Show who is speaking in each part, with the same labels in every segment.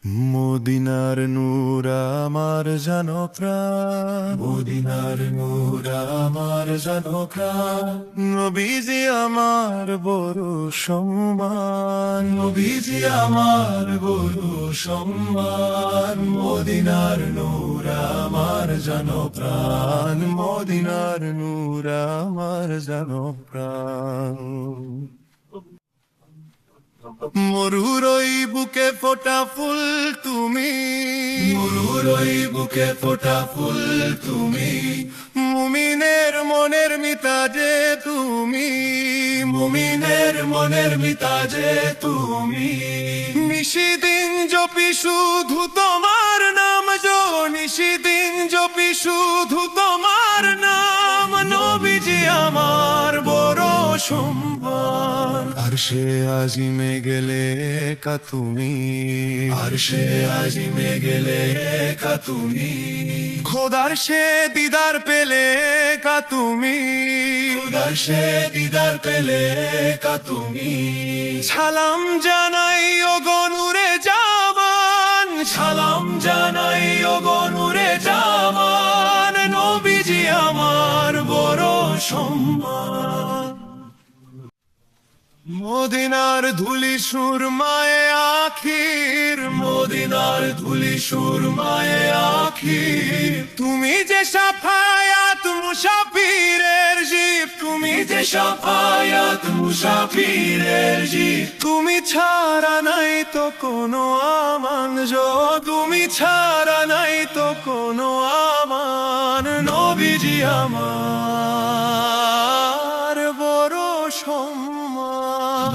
Speaker 1: মদিনার নূর আমার জানো প্রাণ, মদিনার নূর আমার জানো প্রাণ। নবীজি আমার বড় সম্মান, নবীজি আমার বড় সম্মান। মদিনার নূর আমার জানো প্রাণ, মদিনার নূর আমার জানো প্রাণ। মরুর ওই বুকে ফোটা ফুল তুমি, মরুর ওই বুকে ফোটা ফুল তুমি। মুমিনের মনের মিতাজে তুমি, মুমিনের মনের মিতাজে তুমি। নিশিদিন জপি শুধু তোমার নাম, নিশিদিন জপি শুধু তোমার নাম। নবীজি আমার বড় সম্মান। আরশে আজিমে গেলে একা তুমি, আরশে আজিমে গেলে একা তুমি। খোদার সে দিদার পেলে একা তুমি, খোদার সে দিদার পেলে একা তুমি। সালাম জানাই ওগো নূরে জামান, সালাম জানাই ওগো নূরে জামান। নবীজি আমার বড় সম্মান। মদিনার ধুলি সুরমায়ে আখির, মদিনার ধুলি সুরমায়ে আখির। তুমি যে শাফায়াত মুসাফিরের জিব, তুমি যে শাফায়াত মুসাফিরের জিব। তুমি ছাড়া নাই তো কোনো আমান জো, তুমি ছাড়া নাই তো কোনো আমান। নবীজি আমার বড় সম্মান।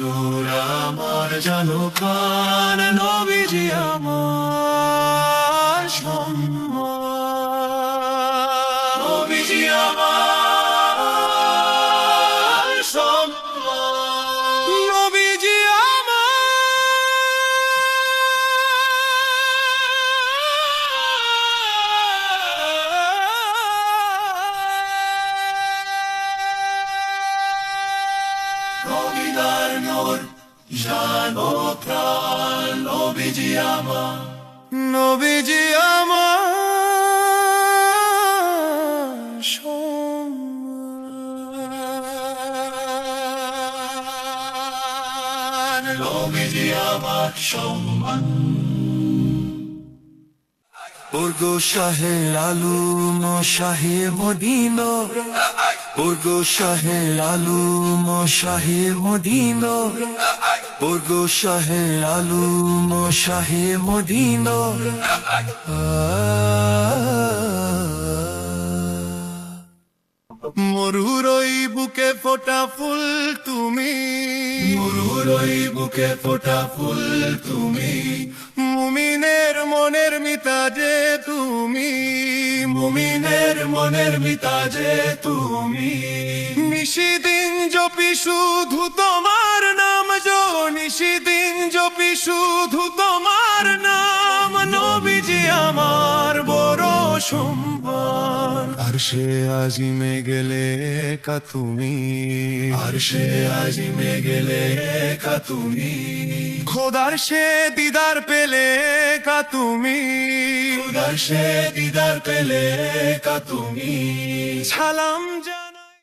Speaker 1: নূর আমার জানো প্রাণ, নবীজি আমার সম্মান। নবীজি আমার সম্মান। নবীজি মদিনার নূর জানো প্রাণ। নবীজি আমার, নবীজি আমার সম্মান। নবীজি আমার সম্মান। ওগো শাহে আলম শাহে মদিনা, ওগো শাহে আলম শাহে মদিনা, ওগো শাহে আলম শাহে মদিনা। মরুর ওই বুকে ফোটা ফুল তুমি, মরুর ওই বুকে ফোটা ফুল তুমি। মুমিনের মনের মিতাজে তুমি, মুমিনের মনের মিতাজে তুমি। নিশিদিন জপি শুধু তোমার নাম, নিশিদিন জপি শুধু তোমার নাম। নবীজি আমার বড় সম্মান। আরশে আজিমে গেলে একা তুমি, আরশে আজিমে গেলে একা তুমি। খোদার সে দিদার পেলে একা তুমি, খোদার সে দিদার পেলে একা তুমি। সালাম